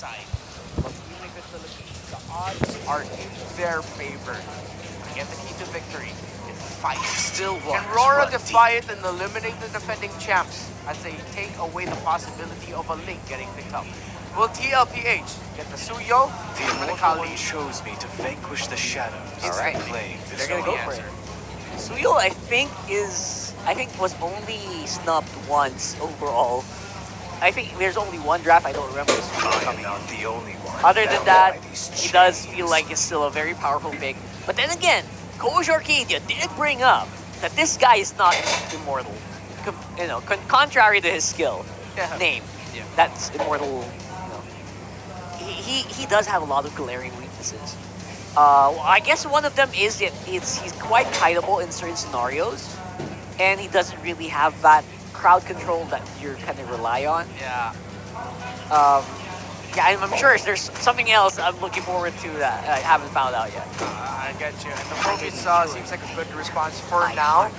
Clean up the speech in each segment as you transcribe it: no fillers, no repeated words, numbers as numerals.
side. But feeling the Philippines, the odds are in their favor to get the key to victory in fight. Still Can waters Rora run defy it and eliminate the defending champs as they take away the possibility of a link getting picked up? Will TLPH get the Suyo The or the immortal one Kali? chose me to vanquish the shadows. All right. Plague They're this gonna go world. for it. Suyo, I think was only snubbed once overall. I think there's only one draft. I don't remember Suyo I am coming not in. the only one. Other than bound that, by these he does chains. feel like he's still a very powerful pick. But then again, Coach Arcadia did bring up that this guy is not immortal. Contrary to his skill Yeah. name, Yeah. that's immortal. He does have a lot of glaring weaknesses. I guess one of them is that he's quite kiteable in certain scenarios, and he doesn't really have that crowd control that you're kind of rely on. Yeah. Yeah, I'm sure there's something else I'm looking forward to that I haven't found out yet. I get you. And the focus seems like a good response for now.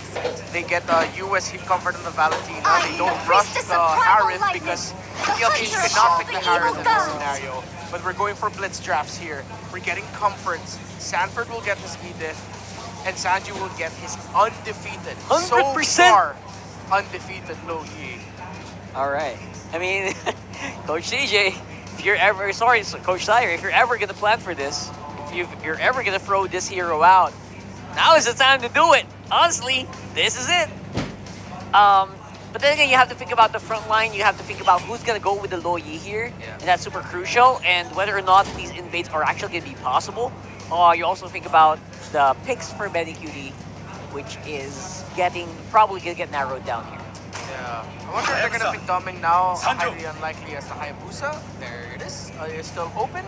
They get the US Heat Comfort and the Valentina. They don't rush the Harith because TLPH cannot pick the Harith in this scenario. But we're going for blitz drafts here. We're getting comforts. Sanford will get his Edith, and Sanju will get his undefeated. 100%. So far, undefeated Lo Yi. All right. I mean, Coach CJ, if you're ever Coach Sire, if you're ever gonna plan for this, if you're ever gonna throw this hero out, now is the time to do it. Honestly, this is it. But then again, you have to think about the front line. You have to think about who's gonna go with the Lo Yi here, Yeah. and that's super crucial. And whether or not these invades are actually gonna be possible. You also think about the picks for Medicutie, which is probably gonna get narrowed down here. Yeah. I wonder if they're gonna pick Doming now. Highly unlikely as the Hayabusa. There it is. It's still open.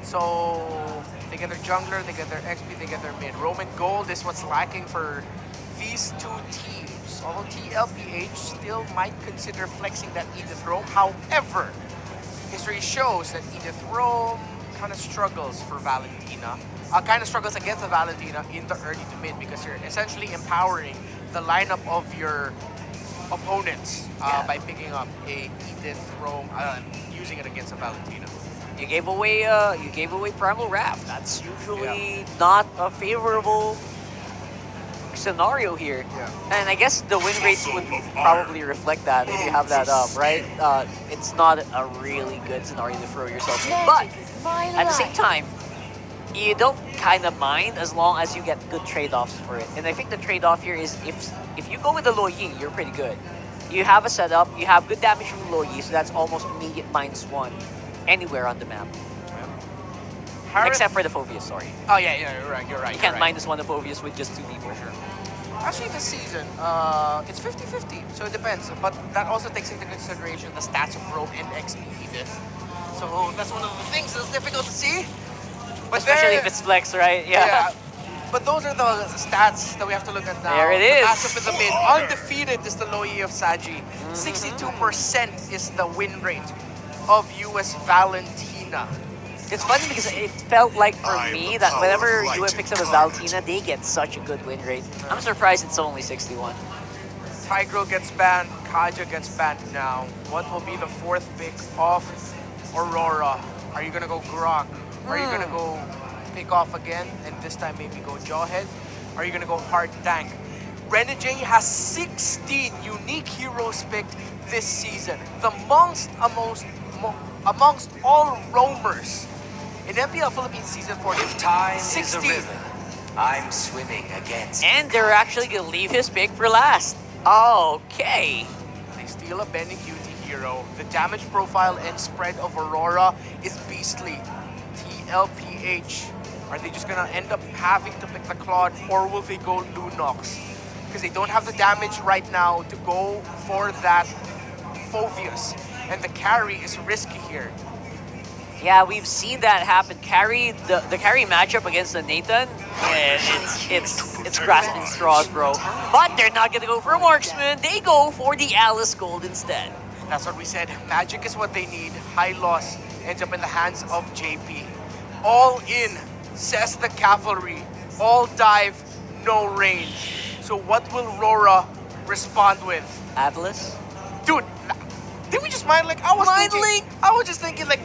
So they get their jungler, they get their XP, they get their mid. Roman Gold is what's lacking for these two teams. Although TLPH still might consider flexing that Edith Rome. However, history shows that Edith Rome kind of struggles for Valentina. Kind of struggles against the Valentina in the early to mid because you're essentially empowering the lineup of your opponents by picking up a Edith Rome, using it against a Valentina. You gave away Primal Wrath. That's usually not a favorable scenario here. Yeah. And I guess the win rates would probably reflect that if you have that up, right? It's not a really good scenario to throw yourself in. But at the same time, you don't kind of mind as long as you get good trade-offs for it. And I think the trade-off here is if you go with the Lo Yi, you're pretty good. You have a setup, you have good damage from Lo Yi, so that's almost immediate -1 anywhere on the map. Harith- Except for the Phobius, sorry. Oh yeah, you're right. You're right. You can't you're right. -1 the Phobius with just 2 people. Sure. Actually, this season, it's 50-50, so it depends. But that also takes into consideration the stats of Rome and XP Edith. So that's one of the things that's difficult to see. But Especially if it's flex, right? Yeah. But those are the stats that we have to look at now. There it The is. matchup in the mid. Undefeated is the Lo Yi of Saji. 62% is the win rate of US Valentina. It's funny because it felt like for me that whenever UA picks up a Valentina, they get such a good win rate. I'm surprised it's only 61. Tigro gets banned, Kaja gets banned now. What will be the fourth pick of Aurora? Are you gonna go Grok? Are you gonna go pick off again and this time maybe go Jawhead? Are you gonna go Hard Tank? Renegade has 16 unique heroes picked this season. The amongst all roamers in MPL Philippines Season 4. If time is a 16. river, I'm swimming against. And they're actually going to leave his pick for last. Okay. They steal a Benny Cutie hero. The damage profile and spread of Aurora is beastly. TLPH. Are they just gonna end up having to pick the Claude, or will they go Lunox? Because they don't have the damage right now to go for that Phobius. And the carry is risky here. Yeah, we've seen that happen. The carry matchup against the Nathan, it's grasping straws, bro. But they're not gonna go for a marksman. They go for the Alice Gold instead. That's what we said. Magic is what they need. High loss ends up in the hands of JP. All in, says the cavalry. All dive, no range. So what will Rora respond with? Atlas? Dude, Did we just mind link? I was Mind thinking, link? I was just thinking, like,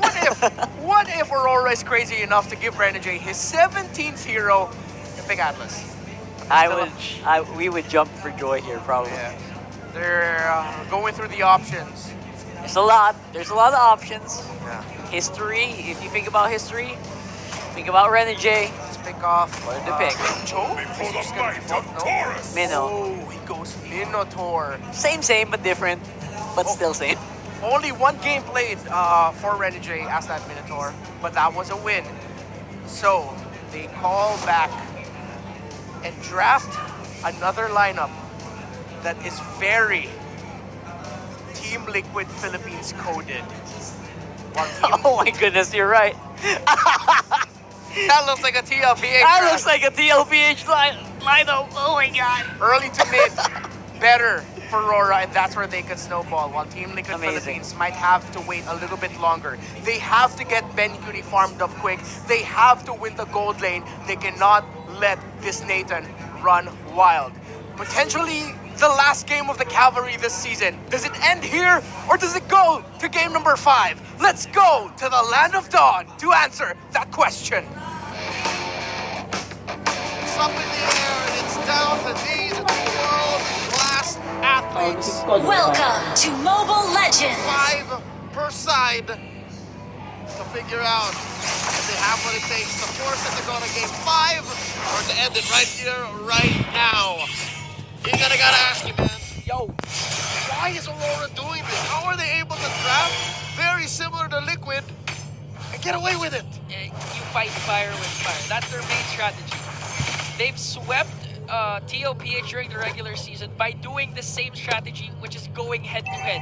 what if Aurora is crazy enough to give Renegade his 17th hero in Big Atlas? We would jump for joy here probably. Yeah. They're going through the options. There's a lot of options. Yeah. History, if you think about history, think about Renegade. Let's pick off. What did they pick? Cho? Is he just gonna default? No. Minnow. Oh, he goes Minotaur. Same but different, but still same. Only one game played for Renegade as that Minotaur, but that was a win. So they call back and draft another lineup that is very Team Liquid Philippines coded. While Team Oh my goodness, you're right. that looks like a TLPH. That draft. looks like a TLPH lineup. Oh my god. Early to mid, better for Rora, and that's where they could snowball. While Team Liquid Amazing. Philippines might have to wait a little bit longer. They have to get Ben Cutie farmed up quick. They have to win the gold lane. They cannot let this Nathan run wild. Potentially the last game of the Cavalry this season. Does it end here, or does it go to game number 5? Let's go to the Land of Dawn to answer that question. It's up in the air and it's down to these world-class athletes. Welcome to Mobile Legends. 5 per side to figure out if they have what it takes to force it to go to game 5 or to end it right here, right now. You gotta ask you, man. Yo. Why is Aurora doing this? How are they able to draft very similar to Liquid and get away with it? You fight fire with fire. That's their main strategy. They've swept TLPH during the regular season by doing the same strategy, which is going head-to-head.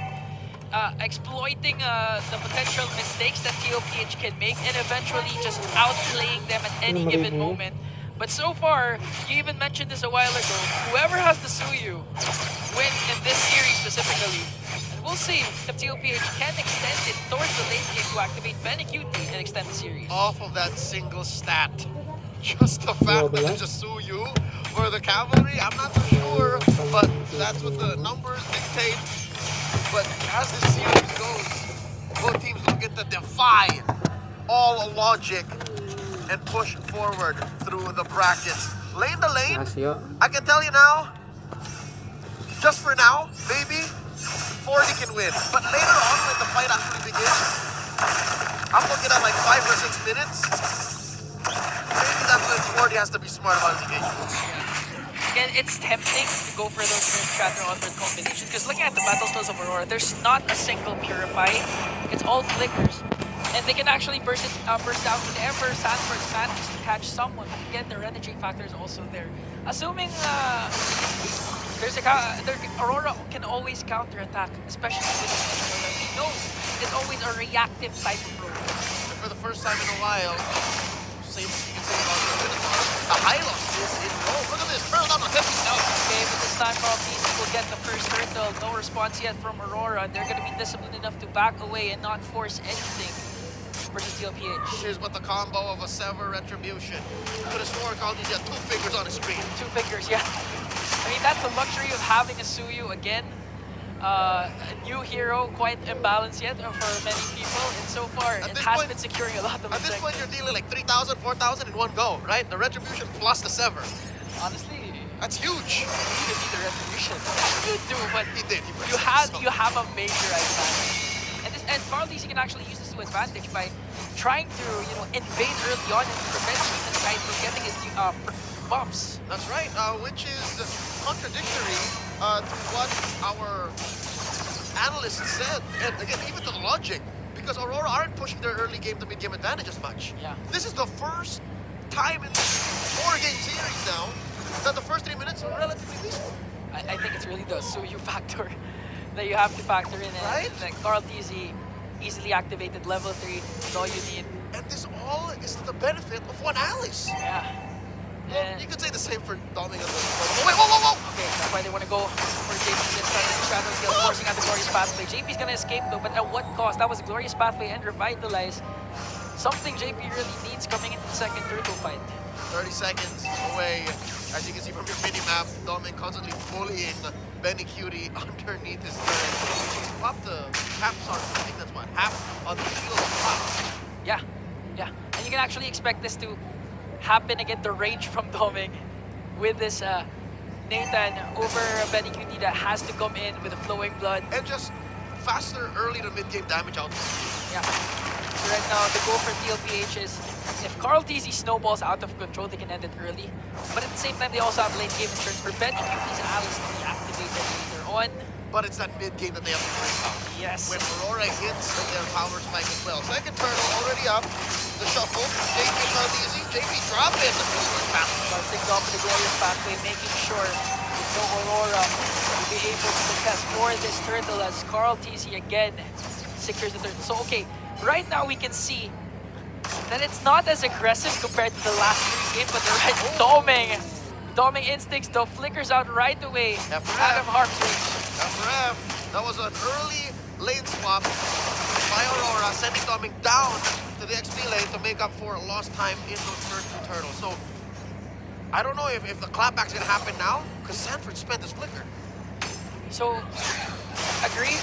Exploiting the potential mistakes that TLPH can make and eventually just outplaying them at any given moment. But so far, you even mentioned this a while ago, whoever has the Suyu wins in this series specifically. And we'll see if TLPH can extend it towards the late game to activate Benecuti and extend the series. Off of that single stat. Just the fact that it's a Suyu for the Cavalry, I'm not so sure, but that's what the numbers dictate. But as this series goes, both teams looking to defy all logic and push forward through the brackets. Lane to lane, I can tell you now, just for now, maybe 40 can win. But later on when the fight actually begins, I'm looking at like 5 or 6 minutes. Maybe that's when 40 has to be smart about his engagements. Again, it's tempting to go for those shatter onward combinations because looking at the battle styles of Aurora, there's not a single Purify. It's all flickers. And they can actually burst down whenever Sanford's manages to catch someone. But again, the Renegade factor is also there. Assuming Aurora can always counterattack, especially with his controller. He knows it's always a reactive type of role. And for the first time in a while, same you can say about the Minotaur, the Hylos is in roll. Look at this, turn on the hip. Okay, but this time Tlph will get the first turtle. No response yet from Aurora. They're going to be disciplined enough to back away and not force anything versus TLPH. Here's what the combo of a Sever Retribution. You could have sworn Call had 2 fingers on his screen. 2 fingers, yeah. I mean, that's the luxury of having a Suyu again. A new hero, quite imbalanced yet for many people, and so far it has been securing a lot of At this point, objectives. you're dealing like 3,000, 4,000 in one go, right? The Retribution plus the Sever. Honestly, That's huge. you need the retribution. You do, but He did. you have a major advantage. And Tlph can actually use this to advantage by trying to invade early on and prevent even Kite from getting his buffs. That's right, which is contradictory to what our analysts said. And again, even to the logic, because Aurora aren't pushing their early game to mid-game advantage as much. Yeah. This is the first time in this 4-game series now that the first 3 minutes are relatively peaceful. I think it's really the Suyu factor that you have to factor in. Right? Like Tlph easily activated level 3, is all you need. And this all is to the benefit of one Alice. Yeah. Well, And- you could say the same for Doming as well. Wait, whoa! Okay, that's why they want to go for JP this time. The Shadow Skill forcing out the Glorious Pathway. JP's gonna escape though, but at what cost? That was a Glorious Pathway and Revitalize. Something JP really needs coming into the second turtle fight. 30 seconds away. As you can see from your mini-map, Doming constantly bullying Benecuti underneath his turret. He's popped the sorry, I think that's what, half on the shield of Cloud. Yeah, yeah. And you can actually expect this to happen again, the range from Doming with this Nathan over Benny QT that has to come in with a flowing blood. And just faster early to mid-game damage output. Yeah. So right now, the goal for Tlph is if Carl TZ snowballs out of control, they can end it early. But at the same time, they also have late game insurance for Benny QT's Alice to be activated later on. But it's that mid-game that they have to worry about. Yes. When Rora hits their power spike as well. Second turtle already up. The shuffle. JP not easy. JP dropping the first pass. Bouncing off the glorious pathway, making sure there's no Aurora to be able to contest for this turtle as Carl TZ again secures the turtle. So okay, right now we can see that it's not as aggressive compared to the last 3 games, but they're right. Doming instincts though, flickers out right away out of Harp's reach. That was an early lane swap by Aurora, sending Doming down to the XP lane to make up for lost time in those first 2 turtles. So I don't know if the clapback's gonna happen now, because Sanford spent his flicker. So agree,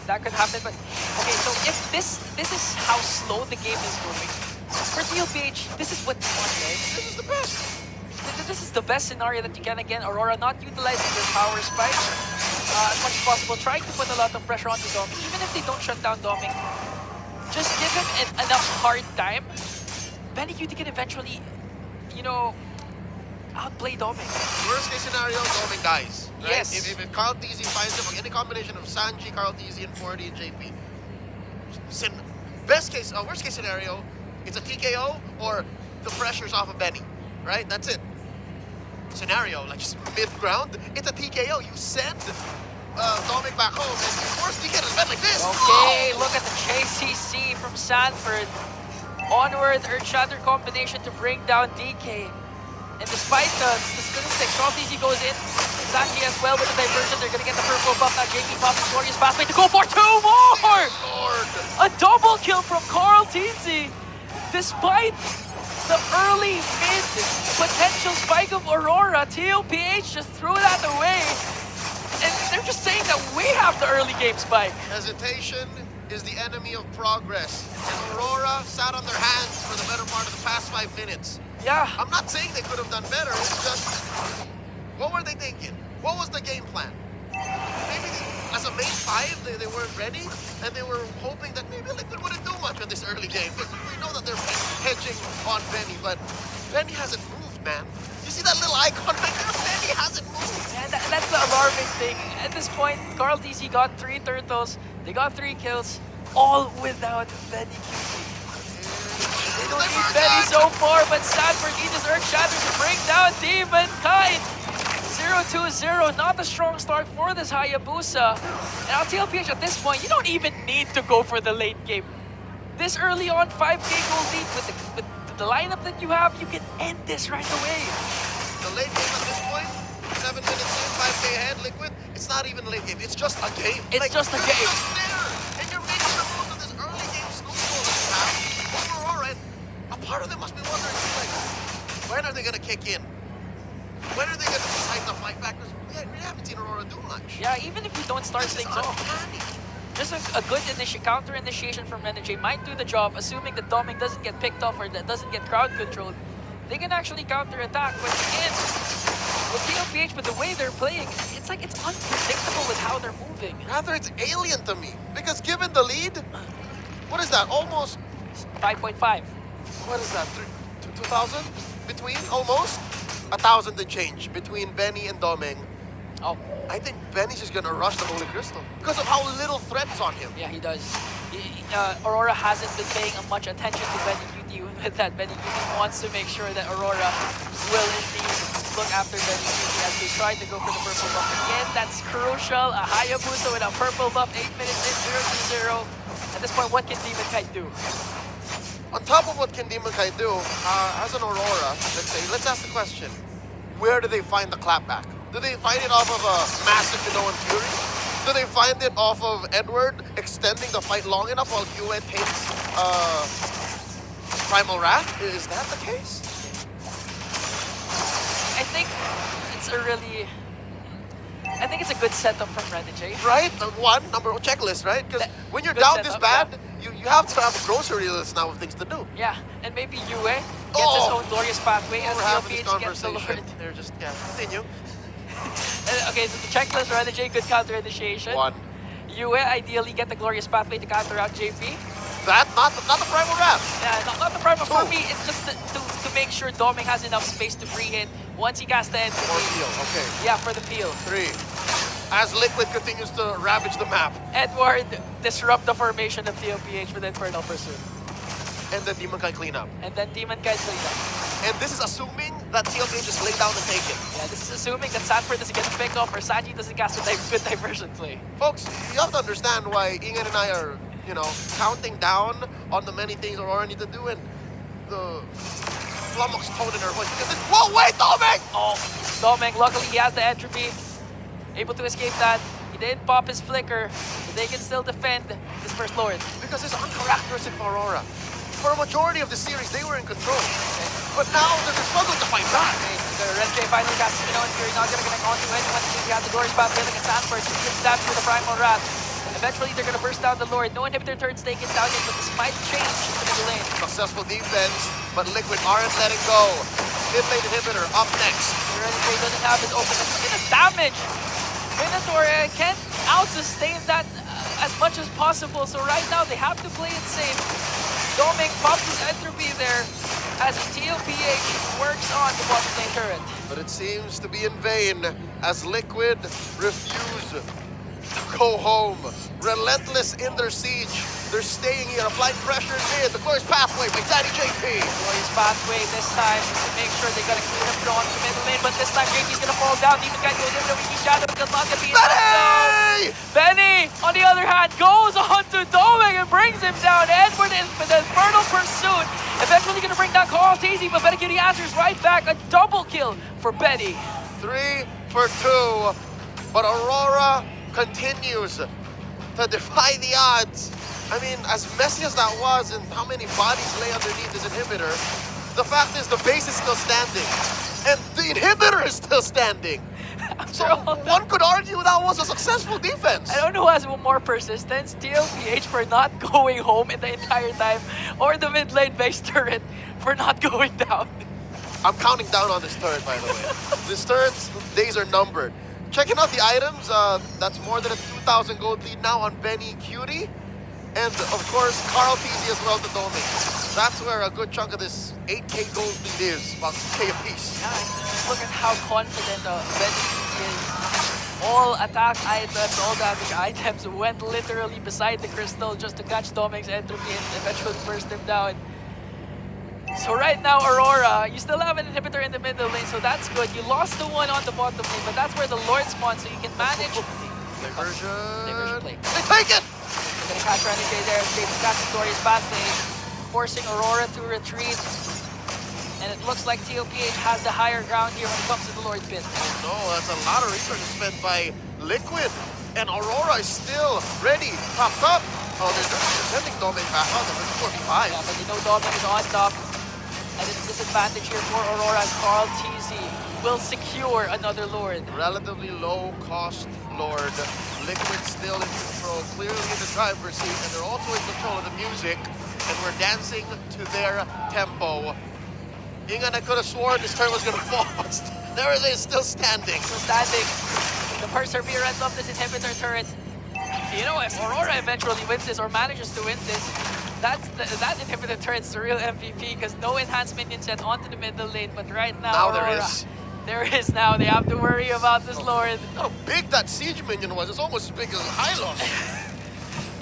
that could happen, but okay, so if this is how slow the game is going, for Tlph, this is what you want, right? This is the best. This is the best scenario that you can. Again, Aurora not utilizing their power spike as much as possible, trying to put a lot of pressure onto Doming. Even if they don't shut down Doming, just give him enough hard time. Benny QT can eventually, you know, outplay Doming. Worst case scenario, Doming dies. Right? Yes. If Carl TZ finds him, any combination of Sanji, Carl TZ, and 40 and JP. Worst case scenario, it's a TKO or the pressure's off of Benny. Right? That's it. Scenario, like just mid-ground, it's a TKO. You send Doming back home and you force DK to spend like this. Okay, look at the chase CC from Sanford. Onward, Earthshatter combination to bring down DK. And despite the statistics, Carl TZ goes in. Sanji as well with the diversion. They're gonna get the purple buff. Now JP popping glorious pathway to go for 2 more! Lord. A double kill from Carl TZ. Despite the early mid potential spike of Aurora, Tlph just threw that away. And they're just saying that we have the early game spike. Hesitation is the enemy of progress. And Aurora sat on their hands for the better part of the past 5 minutes. Yeah. I'm not saying they could have done better, it's just, what were they thinking? What was the game plan? Maybe as a main 5, they weren't ready, and they were hoping that maybe Liquid wouldn't do much in this early game. Because we know that they're hedging on Benny, but Benny hasn't moved, man. You see that little icon right there? Benny hasn't moved. And that's the alarming thing. At this point, Carl TZ got 3 turtles, they got 3 kills, all without Benny QT. They don't need Benny so far, but Sanford needs his Earthshatter to bring down Demon Kite. 0-2-0, not a strong start for this Hayabusa. And I'll Tlph at this point, you don't even need to go for the late game. This early on 5k goal lead with the lineup that you have, you can end this right away. The late game at this point, 7 minutes in, 5k ahead, Liquid, it's not even a late game, it's just a game. It's just a you're game. Just there, and you're making the most of this early game snowball that you have over Aurora, and a part of them must be wondering, like, when are they going to kick in? When are they going to decide to fight back? Because we haven't seen Aurora do much. Yeah, even if you don't start This is things off, uncanny. just a good counter initiation from NJ might do the job, assuming that Doming doesn't get picked off or that doesn't get crowd controlled. They can actually counter attack, but again, with Tlph, with the way they're playing, it's like it's unpredictable with how they're moving. Rather, it's alien to me. Because given the lead, what is that? Almost, 5.5. what is that? 2,000 between? Almost? 1,000 and change between Benny and Doming. Oh, I think Benny's just gonna rush the Holy Crystal because of how little threats on him. yeah, he does. Aurora hasn't been paying much attention to Benny QT with that. Benny QT wants to make sure that Aurora will indeed look after Benny QT as they try to go for the purple buff. Again, that's crucial. A Hayabusa with a purple buff, 8 minutes in, 0-0. At this point, what can Demon Kite do? On top of what can Demon Kai do, as an Aurora, let's ask the question, where do they find the clapback? Do they find it off of a massive Minoan Fury? Do they find it off of Edward extending the fight long enough while Yue takes Primal Wrath? Is that the case? I think it's a really I think it's a good setup from Renegade. Right? Number one checklist, right? Because when you're good down this setup, bad, you have to have a grocery list now of things to do. Yeah, and maybe Yue gets his own glorious pathway as We're having this TLPH gets the conversation. Lord. They're just, yeah, continue. Okay, so the checklist, Renegade, good counter initiation. One. Yue ideally get the glorious pathway to counter out JP. That, not the primal wrap. Yeah, not the problem. For Two. me, it's just to make sure Doming has enough space to free hit once he casts the end. More peel, okay. Yeah, for the peel. 3. As Liquid continues to ravage the map. Edward disrupt the formation of TLPH with Infernal Pursuit. And then Demon Kai clean up. And then Demon Knight clean up. And this is assuming that TLPH just lay down and take it. Yeah, this is assuming that Sanford doesn't get a pick up or Sanji doesn't cast a good diversion play. Folks, you have to understand why Ingen and I are, you know, counting down on the many things Aurora need to do, and the flummox tone in her voice. Whoa, wait, Doming! Oh, Doming, luckily he has the entropy. Able to escape that. He didn't pop his flicker, but they can still defend this first Lord. Because it's uncharacteristic for Aurora. For a majority of the series, they were in control. But now they're struggling to fight back. The Red Jay finally casts Spino and Fury, not gonna connect onto it. Once he has the glorious path failing at Sanford, he gets that through the Primal Wrath. Eventually, they're gonna burst down the Lord. No inhibitor turns taken down yet, but this might change in the lane. Successful defense, but Liquid aren't letting go. Mid-lane inhibitor up next. The Red Jay doesn't have his open. Look at the damage! Minotaur can't out-sustain that as much as possible, so right now they have to play it safe. Doming pops his entropy there as TLPH works on the bottom lane turret. But it seems to be in vain as Liquid refuse to go home. Relentless in their siege. They're staying here, applying pressure in the glorious pathway by Daddy JP. Glorious pathway this time just to make sure they gotta clean up Dawn to middle lane, but this time JP's gonna fall down. Even guy goes in there, we shadow does not gonna be enough. Benny! Benny, on the other hand, goes on to Doming and brings him down. Edward in with the Infernal Pursuit. Eventually gonna bring down Carl Teasy, but Betty Cutie answers right back. A double kill for Betty. 3 for 2. But Aurora continues to defy the odds. I mean, as messy as that was and how many bodies lay underneath this inhibitor, the fact is the base is still standing. And the inhibitor is still standing. So one could argue that was a successful defense. I don't know who has more persistence, TLPH for not going home in the entire time, or the mid lane base turret for not going down. I'm counting down on this turret, by the way. This turret's days are numbered. Checking out the items, that's more than a 2,000 gold lead now on Benny Cutie. And of course, Carl Peasy as well to Doming. That's where a good chunk of this 8k gold lead is, about 2k apiece. Yeah, just look at how confident Benny is. All attack items, all damage items went literally beside the crystal just to catch Doming's entropy and eventually burst him down. So right now, Aurora, you still have an inhibitor in the middle lane, so that's good. You lost the one on the bottom lane, but that's where the Lord spawns, so you can manage. Diversion play. They take it! They're gonna catch Renegade there. James got the glorious path lane, forcing Aurora to retreat. And it looks like TLPH has the higher ground here when it comes to the Lord pit. No, that's a lot of resources spent by Liquid. And Aurora is still ready, popped up. Oh, they're sending Doming back on. They're 45. Yeah, but you know Doming is on top. And it's disadvantage here for Aurora as Carl TZ will secure another Lord. Relatively low cost Lord. Liquid still in control, clearly in the driver's seat, and they're also in control of the music. And we're dancing to their tempo. Ingen, I could have sworn this turn was gonna fall, but there it is, still standing. Still standing. The perseverance of this inhibitor turret. You know, if Aurora eventually wins this or manages to win this, that inhibitor turret's the real MVP because no enhanced minions yet onto the middle lane. But right now, Aurora, there is. There is now. They have to worry about this Lord. How big that siege minion was. It's almost as big as Hylos.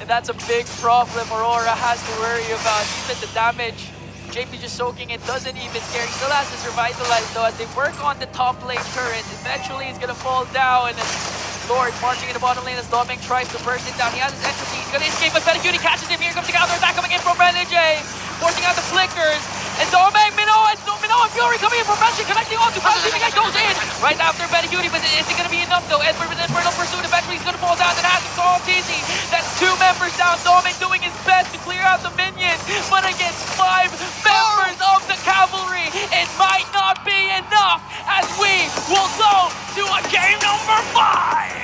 And that's a big problem Aurora has to worry about. Even the damage. JP just soaking it, doesn't even care. He still has to revitalize though as they work on the top lane turret. Eventually he's gonna fall down. And Lord marching in the bottom lane as Doming tries to burst it down. He has his entropy. He's gonna escape, but Betty Cutie catches him. Here comes the counter attack coming in from Renegade, forcing out the flickers. And Doming, Minnow and Fury coming in from Banshee, connecting onto Banshee. The guy goes in right after Betty Cutie, but is it gonna be enough though? Edward with Infernal Pursuit. Eventually he's gonna fall down and has him all easy. That's 2 members down. Doming doing his best to clear out the minions, but against 5 members of the cavalry, it might not be enough as we will go to a game number 5.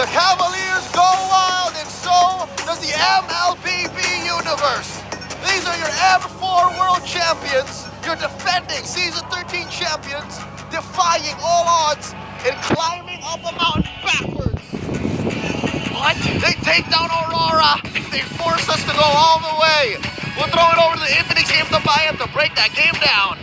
The Cavaliers go wild, and so does the MLBB universe. These are your M4 World Champions, your defending Season 13 champions, defying all odds and climbing up a mountain backwards. What? They take down Aurora. They force us to go all the way. We'll throw it over to the Infinix game to buy it to break that game down.